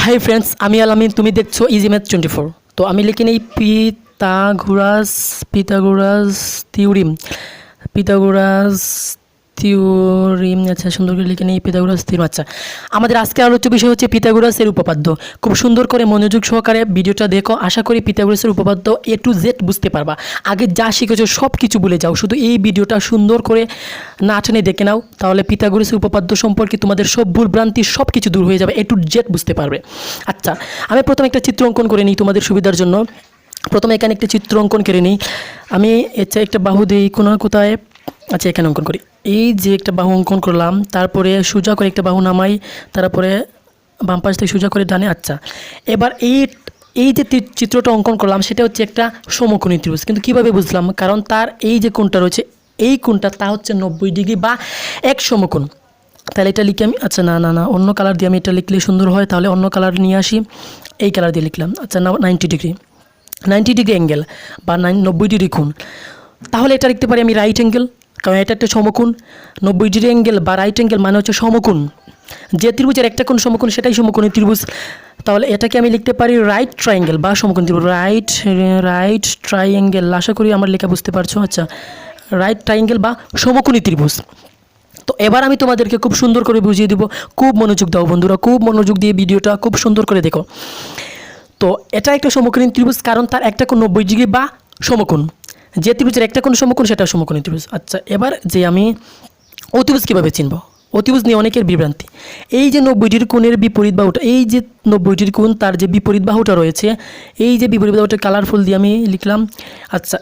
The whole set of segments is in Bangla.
হাই ফ্রেন্ডস, আমি আলামিন, তুমি দেখছো ইজি ম্যাথ 24। তো আমি লিখে নিই পিথাগোরাস থিওরিম। আচ্ছা, সুন্দর করে লিখে নিই পিথাগোরাস থিওরিম। আচ্ছা, আমাদের আজকে আলোচ্য বিষয় হচ্ছে পিথাগোরাসের উপপাদ্য। খুব সুন্দর করে মনোযোগ সহকারে ভিডিওটা দেখো। আশা করি পিথাগোরাসের উপপাদ্য এ টু জেড বুঝতে পারবা। আগে যা শিখেছো সব কিছু ভুলে যাও, শুধু এই ভিডিওটা সুন্দর করে না টেনে দেখে নাও, তাহলে পিথাগোরাসের উপপাদ্য সম্পর্কে তোমাদের সব ভুলভ্রান্তি সব কিছু দূর হয়ে যাবে, এ টু জেড বুঝতে পারবে। আচ্ছা, আমি প্রথমে একটা চিত্র অঙ্কন করে নিই তোমাদের সুবিধার জন্য। প্রথমে এখানে একটা চিত্র অঙ্কন করে নিই আমি। একটা বাহু দিই কোথায়। আচ্ছা, এখানে অঙ্কন করি। এই যে একটা বাহু অঙ্কন করলাম, তারপরে সোজা করে একটা বাহু নামাই, তারপরে বাম পাশ থেকে সোজা করে ডানে। আচ্ছা, এবার এই যে চিত্রটা অঙ্কন করলাম সেটা হচ্ছে একটা সমকোণী ত্রিভুজ। কিন্তু কীভাবে বুঝলাম? কারণ তার এই যে কোণটা রয়েছে, এই কোণটা তা হচ্ছে 90 ডিগ্রি বা এক সমকোণ। তাহলে এটা লিখে আমি, আচ্ছা না অন্য কালার দিয়ে আমি এটা লিখলে সুন্দর হয়, তাহলে অন্য কালার নিয়ে আসি। এই কালার দিয়ে লিখলাম। আচ্ছা, 90 ডিগ্রি অ্যাঙ্গেল বা 90 ডিগ্রি কোণ। তাহলে এটা লিখতে পারি আমি রাইট অ্যাঙ্গেল, কারণ এটা একটা সমকোণ। 90 ডিগ্রি অ্যাঙ্গেল বা রাইট অ্যাঙ্গেল মানে হচ্ছে সমকোণ। যে ত্রিভুজের একটা কোণ সমকোণ সেটাই সমকোণী ত্রিভুজ। তাহলে এটাকে আমি লিখতে পারি রাইট ট্রায়াঙ্গেল বা সমকোণী ত্রিভুজ। রাইট ট্রায়াঙ্গেল, আশা করি আমার লেখা বুঝতে পারছো। আচ্ছা, রাইট ট্রায়াঙ্গেল বা সমকোণী ত্রিভুজ। তো এবার আমি তোমাদেরকে খুব সুন্দর করে বুঝিয়ে দেবো। খুব মনোযোগ দাও বন্ধুরা, খুব মনোযোগ দিয়ে ভিডিওটা খুব সুন্দর করে দেখো। তো এটা একটা সমকোণী ত্রিভুজ, কারণ তার একটা কোণ 90 ডিগ্রি বা সমকোণ। যে ত্রিভুজের একটা কোণ সমকোণ সেটা সমকোণী ত্রিভুজ। আচ্ছা, এবার যে আমি অতিভুজ কীভাবে চিনব? অতিভুজ নিয়ে অনেকের বিভ্রান্তি। এই যে 90 ডিগ্রি কোণের বিপরীত বাহুটা, এই যে 90 ডিগ্রি কোণ তার যে বিপরীত বাহুটা রয়েছে, এই যে বিপরীত বাহুটা কালারফুল দিয়ে আমি লিখলাম। আচ্ছা,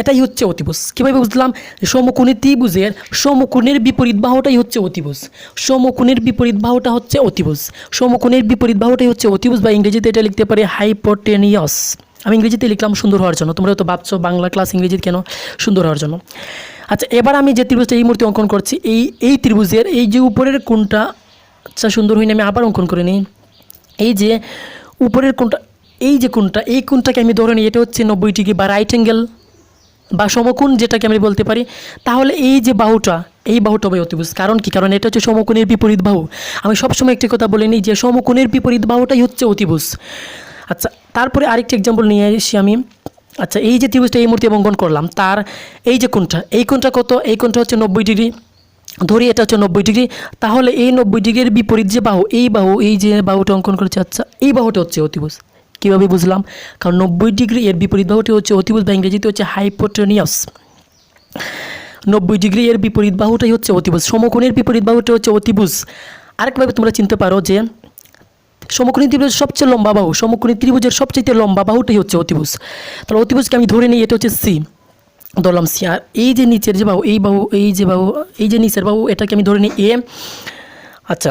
এটাই হচ্ছে অতিভুজ। কীভাবে বুঝলাম? সমকোণী ত্রিভুজের সমকোণের বিপরীত বাহুটাই হচ্ছে অতিভুজ। সমকোণের বিপরীত বাহুটা হচ্ছে অতিভুজ। সমকোণের বিপরীত বাহুটাই হচ্ছে অতিভুজ, বা ইংরেজিতে এটা লিখতে পারি হাইপোটেনিয়াস। আমি ইংরেজিতে লিখলাম সুন্দর হওয়ার জন্য, তোমরা তো ভাবছো বাংলা ক্লাস ইংরেজিতে কেন, সুন্দর হওয়ার জন্য। আচ্ছা, এবার আমি যে ত্রিভুজটা এই মুহূর্তে অঙ্কন করছি, এই ত্রিভুজের এই যে উপরের কোণটা, আচ্ছা সুন্দর হয়নি, আমি আবার অঙ্কন করে নিই। এই যে উপরের কোণটা, এই যে কোণটা, এই কোণটাকে আমি ধরে নিই এটা হচ্ছে 90 ডিগ্রি বা রাইট অ্যাঙ্গেল বা সমকোণ, যেটাকে আমি বলতে পারি। তাহলে এই যে বাহুটা, এই বাহুটা হবে অতিভুজ। কারণ কি? কারণ এটা হচ্ছে সমকোণের বিপরীত বাহু। আমি সবসময় একটি কথা বলে নিই যে সমকোণের বিপরীত বাহুটাই হচ্ছে অতিভুজ। আচ্ছা, তারপরে আরেকটি এক্সাম্পল নিয়ে এসি আমি। আচ্ছা, এই যে ত্রিভুজটা এই মুহূর্তে অঙ্কন করলাম, তার এই যে কোণটা, এই কোণটা কত? এই কোণটা হচ্ছে 90 ডিগ্রি। ধরি এটা হচ্ছে 90 ডিগ্রি। তাহলে এই 90 ডিগ্রির বিপরীত যে বাহু, এই যে বাহুটা অঙ্কন করেছে, আচ্ছা এই বাহুটা হচ্ছে অতিভুজ। কীভাবে বুঝলাম? কারণ 90 ডিগ্রি এর বিপরীত বাহুটি হচ্ছে অতিভুজ, বা ইংরেজিতে হচ্ছে হাইপোটেনিয়াস। 90 ডিগ্রি এর বিপরীত বাহুটাই হচ্ছে অতিভুজ। সমকোণের বিপরীত বাহুটা হচ্ছে অতিভুজ। আরেকভাবে তোমরা চিনতে পারো যে সমকোণী ত্রিভুজের সবচেয়ে লম্বা বাহু, সমকোণী ত্রিভুজের সবচেয়ে লম্বা বাহুটাই হচ্ছে অতিভুজ। তাহলে অতিভুজকে আমি ধরে নিই এটা হচ্ছে সি, ধরলাম সি। আর এই যে নিচের যে বাহু, এই যে নিচের বাহু, এটাকে আমি ধরে নিই এ। আচ্ছা,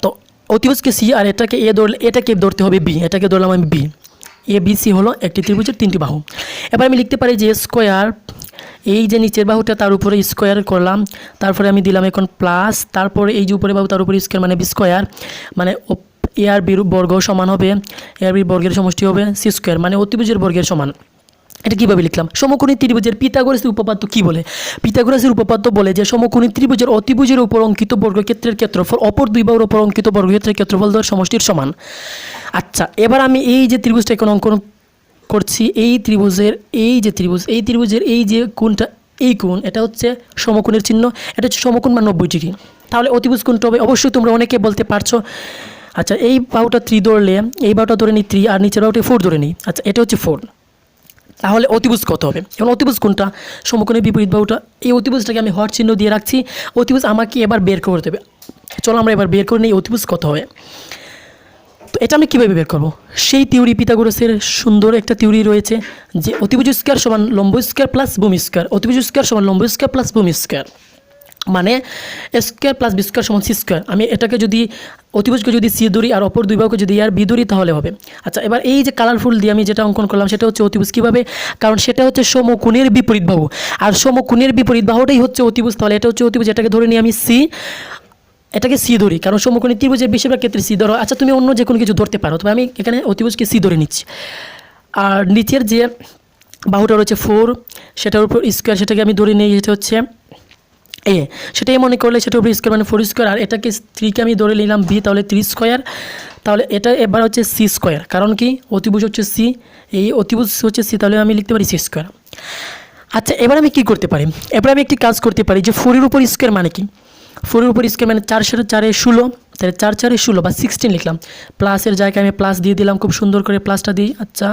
তো অতিভুজকে সি আর এটাকে এ ধরলে, এটাকে ধরতে হবে বি, এটাকে ধরলাম আমি বি। এ বি সি হলো একটি ত্রিভুজের 3টি বাহু। এবার আমি লিখতে পারি যে স্কোয়ার, এই যে নিচের বাহুটা তার উপরে স্কোয়ার করলাম, তারপরে আমি দিলাম এখন প্লাস, তারপরে এই যে উপরে বাহু তার উপরে স্কোয়ার মানে বি স্কোয়ার, মানে এ আর বির বর্গ সমান হবে, এ আর বির বর্গের সমষ্টি হবে সি স্কোয়ার, মানে অতিভুজের বর্গের সমান। এটা কীভাবে লিখলাম? সমকোণী ত্রিভুজের পিথাগোরাসের উপপাদ্য কী বলে? পিথাগোরাসের উপপাদ্য বলে যে সমকোণী ত্রিভুজের অতিভুজের উপর অঙ্কিত বর্গক্ষেত্রের ক্ষেত্রফল অপর দুই বাহুর উপর অঙ্কিত বর্গক্ষেত্রের ক্ষেত্রফল দ্বয়ের সমষ্টির সমান। আচ্ছা, এবার আমি এই যে ত্রিভুজটা এখন অঙ্কন করছি, এই ত্রিভুজের এই যে কোণটা, এই কোণ, এটা হচ্ছে সমকোণের চিহ্ন, এটা হচ্ছে সমকোণ বা 90 ডিগ্রি। তাহলে অতিভুজ কোণটা হবে, অবশ্যই তোমরা অনেকে বলতে পারছো। আচ্ছা, এই বাহুটা 3 ধরলে, এই বাহুটা ধরে নিই 3, আর নিচের বাহুটা 4 ধরে নিই। আচ্ছা, এটা হচ্ছে 4। তাহলে অতিভুজ কত হবে? এবং অতিভুজ কোনটা? সমকোণের বিপরীত বাহুটা। এই অতিভুজটাকে আমি হর চিহ্ন দিয়ে রাখছি। অতিভুজ আমাকে এবার বের করতে হবে। চলো আমরা এবার বের করে নিই অতিভুজ কত হবে। তো এটা আমি কীভাবে বের করবো? সেই থিওরি, পিথাগোরাসের সুন্দর একটা থিওরি রয়েছে যে অতিভুজ স্কয়ার সমান লম্ব স্কয়ার প্লাস ভূমি স্কয়ার। অতিভুজ স্কয়ার সমান লম্ব স্কয়ার প্লাস ভূমি স্কয়ার, মানে স্কয়ার প্লাস বি স্কয়ার সমান সি স্কয়ার। আমি এটাকে যদি অতিভুজকে যদি সি ধরি আর অপর দুই বাহুকে যদি আর বি ধরি তাহলে হবে। আচ্ছা, এবার এই যে কালারফুল দিয়ে আমি যেটা অঙ্কন করলাম সেটা হচ্ছে অতিভুজ। কীভাবে? কারণ সেটা হচ্ছে সমকোণের বিপরীত বাহু, আর সমকোণের বিপরীত বাহুটাই হচ্ছে অতিভুজ। তাহলে এটা হচ্ছে অতিভুজ, এটাকে ধরে নিই আমি সি, এটাকে সি ধরি, কারণ সমকোণী ত্রিভুজের বেশিরভাগ ক্ষেত্রে সি ধরো। আচ্ছা, তুমি অন্য যে কোনো কিছু ধরতে পারো, তবে আমি এখানে অতিভুজকে সি ধরে নিচ্ছি। আর নিচের যে বাহুটা রয়েছে 4, সেটার উপর স্কোয়ার, সেটাকে আমি ধরে নিই, এটা হচ্ছে এ, সেটাই মনে করলে সেটা উপরে স্কোয়ার মানে 4 স্কোয়ার, আর এটাকে 3কে আমি ধরে নিলাম বি, তাহলে 3 স্কোয়ার। তাহলে এটা এবার হচ্ছে সি স্কোয়ার, কারণ কি অতিভুজ হচ্ছে সি, এই অতিভুজ হচ্ছে সি, তাহলে আমি লিখতে পারি সি স্কোয়ার। আচ্ছা, এবার আমি কি করতে পারি, এবার আমি একটি কাজ করতে পারি যে 4 এর উপর স্কোয়ার মানে কি, 4 এর উপর স্কোয়ার মানে 4 4 16, তাহলে 4 4 16 বা 16 লিখলাম, প্লাসের জায়গায় আমি প্লাস দিয়ে দিলাম, খুব সুন্দর করে প্লাসটা দিই। আচ্ছা,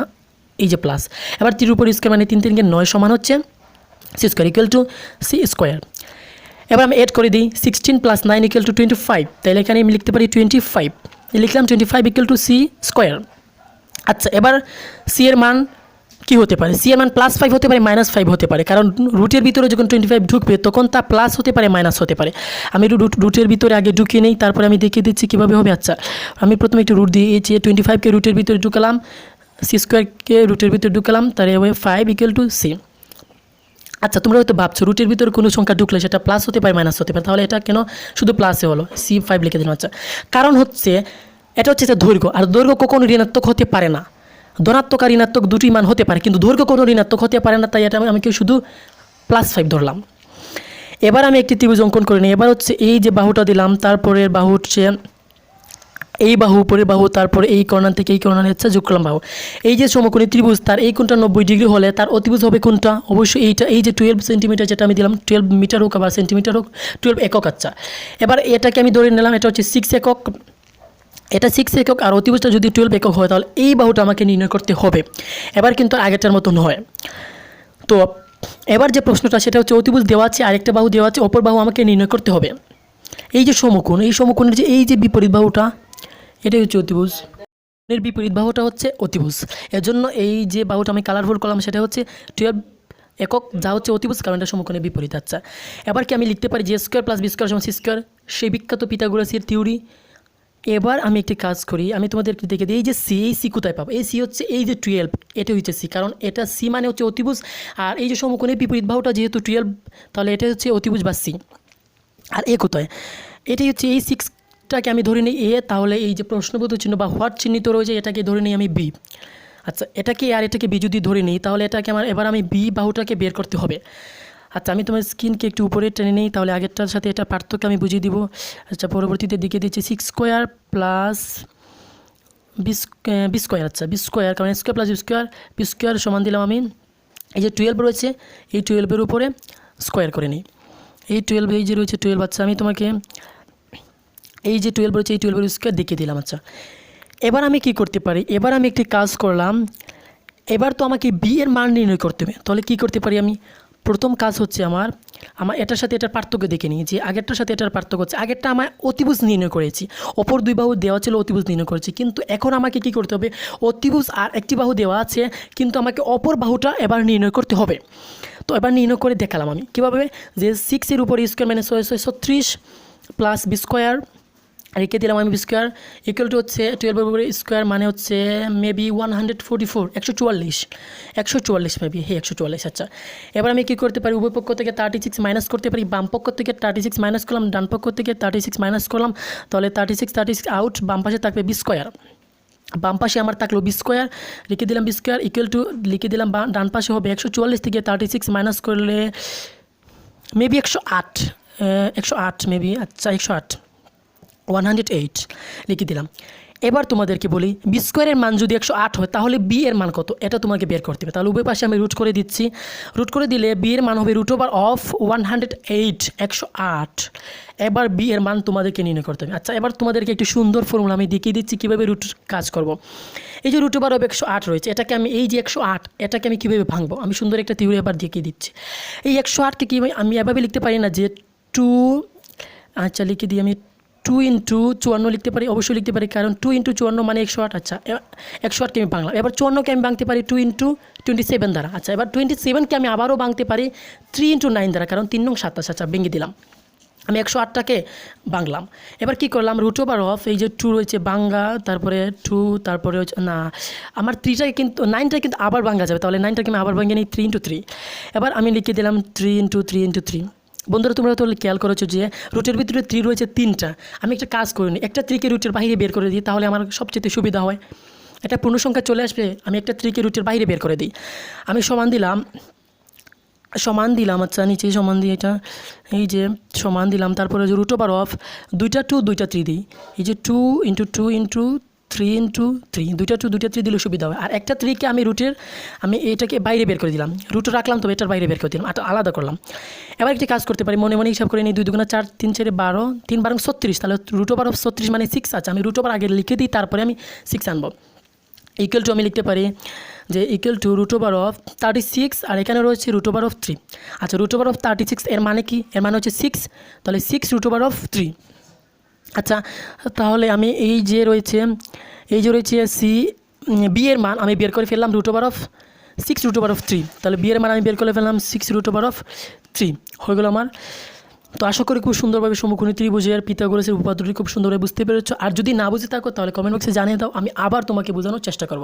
এই যে প্লাস, এবার 3 এর উপর স্কোয়ার মানে 3 3 কে 9 সমান হচ্ছে C square equal to C square. এবার আমি এড করে দিই 16 + 9 ইকুয়াল টু 25, তাহলে এখানে আমি লিখতে পারি 25, লিখলাম 25 ইকুয়াল টু সি স্কোয়ার। আচ্ছা, এবার সি এর মান কি হতে পারে, সি এর মান +5 হতে পারে, -5 হতে পারে, কারণ রুটের ভিতরে যখন 25 ঢুকবে তখন তা প্লাস হতে পারে, মাইনাস হতে পারে। আমি রুটের ভিতরে আগে ঢুকিয়ে নেই, তারপরে আমি দেখিয়ে দিচ্ছি কীভাবে হবে। আচ্ছা, আমি প্রথমে একটু রুট দিয়েছি, 25কে রুটের ভিতরে ঢুকালাম, সি স্কোয়ারকে রুটের ভিতরে ঢুকালাম, তাহলে হবে 5 ইকুয়াল টু সি। আচ্ছা, তোমরা হয়তো ভাবছো রুটের ভিতরে কোনো সংখ্যা ঢুকলে সেটা প্লাস হতে পারে, মাইনাস হতে পারে, তাহলে এটা কেন শুধু প্লাসে হলো, C5 লিখে দিন। আচ্ছা, কারণ হচ্ছে এটা হচ্ছে যে দৈর্ঘ্য, আর দৈর্ঘ্য কখনো ঋণাত্মক হতে পারে না, ধনাত্মক আর ঋণাত্মক দুটি মান হতে পারে, কিন্তু দৈর্ঘ্য কোনো ঋণাত্মক হতে পারে না, তাই এটা আমি শুধু +5 ধরলাম। এবার আমি একটি ত্রিভুজ অঙ্কন করে নিই। এবার হচ্ছে এই যে বাহুটা দিলাম, তারপরের বাহু হচ্ছে এই বাহু, উপরের বাহু, তারপরে এই কর্নার থেকে এই কর্নার হচ্ছে যোগ করলাম বাহু। এই যে সমকোণী ত্রিভুজ, তার এই কোণটা 90 ডিগ্রি হলে তার অতিভুজ হবে কোনটা, অবশ্যই এইটা, এই যে 12 সেন্টিমিটার যেটা আমি দিলাম, 12 মিটার হোক আবার সেন্টিমিটার হোক, 12 একক। আচ্ছা, এবার এটাকে আমি ধরে নিলাম, এটা হচ্ছে 6 একক, এটা 6 একক, আর অতিভুজটা যদি 12 একক হয় তাহলে এই বাহুটা আমাকে নির্ণয় করতে হবে। এবার কিন্তু আগেরটার মতন হয়। তো এবার যে প্রশ্নটা সেটা হচ্ছে অতিভুজ দেওয়া আছে, আরেকটা বাহু দেওয়া আছে, অপর বাহু আমাকে নির্ণয় করতে হবে। এই যে সমকোণ, এই সমকোণের যে এই যে বিপরীত বাহুটা, এটাই হচ্ছে অতিভুজ, এর বিপরীত বাহুটা হচ্ছে অতিভুজ। এর জন্য এই যে বাহুটা আমি কালারফুল করলাম সেটা হচ্ছে 12 একক, যা হচ্ছে অতিভুজ, কারণ এটা সমকোণের বিপরীত। আচ্ছা, এবার কি আমি লিখতে পারি যে স্কোয়ার + বি স্কোয়ার সমান সি স্কোয়ার, সেই বিখ্যাত পিথাগোরাসের থিওরি। এবার আমি একটি কাজ করি, আমি তোমাদেরকে দেখে দিই, এই যে সি, এই সি কোথায় পাবো, এই সি হচ্ছে এই যে 12, এটা হচ্ছে সি, কারণ এটা সি মানে হচ্ছে অতিভুজ, আর এই যে সমকোণের বিপরীত বাহুটা যেহেতু 12, তাহলে এটা হচ্ছে অতিভুজ বা সি। আর এ কোথায়, এটাই হচ্ছে এই 6টাকে আমি ধরে নিই এ, তাহলে এই যে প্রশ্নবোধক চিহ্ন বা হোয়াট চিহ্নিত রয়েছে এটাকে ধরে নিই আমি বি। আচ্ছা, এটাকে আর এটাকে বি যদি ধরে নিই তাহলে এটাকে আমার এবার আমি বি বাহুটাকে বের করতে হবে। আচ্ছা, আমি তোমার স্ক্রিনকে একটু উপরে টেনে নিই, তাহলে আগেরটার সাথে এটা পার্থক্য আমি বুঝিয়ে দিব। আচ্ছা, পরবর্তীতে দিকে দিচ্ছি 6 স্কোয়ার প্লাস বি স্কোয়ার। আচ্ছা, বি স্কোয়ার, কারণ square plus B square, B square সমান দিলাম আমি এই যে 12 রয়েছে, এই 12-এর উপরে স্কোয়ার করে নিই, এই 12, এই যে রয়েছে 12। আচ্ছা, আমি তোমাকে এই যে 12 রয়েছে, এই 12-এর স্কোয়ার দেখিয়ে দিলাম। আচ্ছা, এবার আমি কি করতে পারি, এবার আমি একটি কাজ করলাম, এবার তো আমাকে বি এর মান নির্ণয় করতে হবে, তাহলে কি করতে পারি আমি, প্রথম কাজ হচ্ছে আমার এটার সাথে এটার পার্থক্য দেখে নিই, যে আগেরটার সাথে এটার পার্থক্য হচ্ছে, আগেরটা আমার অতিভুজ নির্ণয় করেছি, অপর দুই বাহু দেওয়া ছিল, অতিভুজ নির্ণয় করেছি, কিন্তু এখন আমাকে কি করতে হবে, অতিভুজ আর একটি বাহু দেওয়া আছে, কিন্তু আমাকে অপর বাহুটা এবার নির্ণয় করতে হবে। তো এবার নির্ণয় করে দেখালাম আমি কীভাবে, যে 6-এর উপর স্কোয়ার মানে 6 6 36 প্লাস বি স্কোয়ার, রেখে দিলাম আমি বি স্কোয়ার ইকুয়াল টু হচ্ছে 12-এর উপরে স্কোয়ার মানে হচ্ছে মেবি 144, 144 মেবি, হ্যাঁ 144। আচ্ছা, এবার আমি কী করতে পারি, উভয় পক্ষ থেকে 36 মাইনাস করতে পারি, বাম পক্ষ থেকে 36 মাইনাস করলাম, ডান পক্ষ থেকে 36 মাইনাস করলাম, তাহলে 36 আউট, বাম পাশে থাকবে বি স্কোয়ার, বাম পাশে আমার থাকলো বি স্কোয়ার, লিখে দিলাম বি স্কোয়ার ইকুয়াল টু, লিখে দিলাম ডান পাশে হবে 144 থেকে 36 মাইনাস করলে মেবি 108 মেবি। আচ্ছা, 108 লিখে দিলাম। এবার তোমাদেরকে বলি বি স্কোয়ারের মান যদি 108 হয় তাহলে বি এর মান কত, এটা তোমাকে বের করতে হবে। তাহলে উভয় পাশে আমি রুট করে দিচ্ছি, রুট করে দিলে বি এর মান হবে √108, 108। এবার বি এর মান তোমাদেরকে নির্ণয় করতে হবে। আচ্ছা, এবার তোমাদেরকে একটি সুন্দর ফর্মুলা আমি দেখিয়ে দিচ্ছি কীভাবে রুট কাজ করব। এই যে √108 রয়েছে, এটাকে আমি এই যে 108, এটাকে আমি কীভাবে ভাঙবো, আমি সুন্দর একটা থিওরি এবার দেখিয়ে দিচ্ছি। এই 108কে কী আমি এভাবে লিখতে পারি না যে 2, আচ্ছা লিখে দিই আমি 2 × 54 লিখতে পারি, অবশ্যই লিখতে পারি, কারণ 2 × 54 মানে 108। আচ্ছা, 108কে আমি বাংলা, এবার 54কে আমি ভাঙতে পারি 2 × 27 দ্বারা। আচ্ছা, এবার 27কে আমি আবারও ভাঙতে পারি 3 × 9 দ্বারা, কারণ 3 নং 27। আচ্ছা, ভেঙে দিলাম, আমি 108টাকে বাংলাম। এবার কি করলাম, √of এই যে 2 রয়েছে বাঙ্গা, তারপরে 2, তারপরে হচ্ছে না আমার 3টাকে কিন্তু 9টাকে কিন্তু আবার ভাঙা যাবে, তাহলে 9টাকে আমি আবার ভেঙে নিই 3 × 3। এবার আমি লিখে দিলাম 3 × 3 × 3। বন্ধুরা, তোমরা তাহলে খেয়াল করেছো যে রুটের ভিতরে 3 রয়েছে 3টা, আমি একটা কাজ করিনি, একটা 3কে রুটের বাইরে বের করে দিই, তাহলে আমার সবচেয়ে সুবিধা হয়, একটা পূর্ণ সংখ্যা চলে আসবে, আমি একটা 3কে রুটের বাইরে বের করে দিই। আমি সমান দিলাম সমান দিলাম, আচ্ছা নিচে সমান দিয়ে এটা এই যে সমান দিলাম, তারপরে যে রুট ওভার অফ 2টা 2 2টা 3 দিই, এই যে 2 ইন্টু 2 ইন্টু 3 ইন্টু 3, 2টা 2 2টা 3 দিলে সুবিধা হয়। আর একটা 3কে আমি এটাকে বাইরে বের করে দিলাম, রুটে রাখলাম তবে এটার বাইরে বের করে দিলাম, এটা আলাদা করলাম। এবার একটি কাজ করতে পারি, মনে মনে হিসাব করে নিই, 2 2 4 3 4 12, 3 12 36, তাহলে রুট ওভার অফ 36 মানে 6 আছে, আমি রুট ওভার আগে লিখে দিই, তারপরে আমি 6 আনবো। ইকুয়াল টু আমি লিখতে পারি যে equal to root over of 36, আর এখানে রয়েছে রুট ওভার অফ 3। আচ্ছা রুট ওভার অফ 36 এর মানে কি? এর মানে হচ্ছে 6, তাহলে 6 রুট ওভার অফ 3। আচ্ছা তাহলে আমি এই যে রয়েছে বি এর মান আমি বের করে ফেললাম root over of 6 root over of 3, তাহলে বি এর মান আমি বের করে ফেললাম 6 রুট ওভার অফ 3 হয়ে গেলো আমার। তো আশা করি খুব সুন্দরভাবে সমকোণী ত্রিভুজের পিথাগোরাসের উপপাদ্যটি খুব সুন্দরভাবে বুঝতে পেরেছো। আর যদি না বুঝে থাকো তাহলে কমেন্ট বক্সে জানিয়ে দাও, আমি আবার তোমাকে বোঝানোর চেষ্টা করব।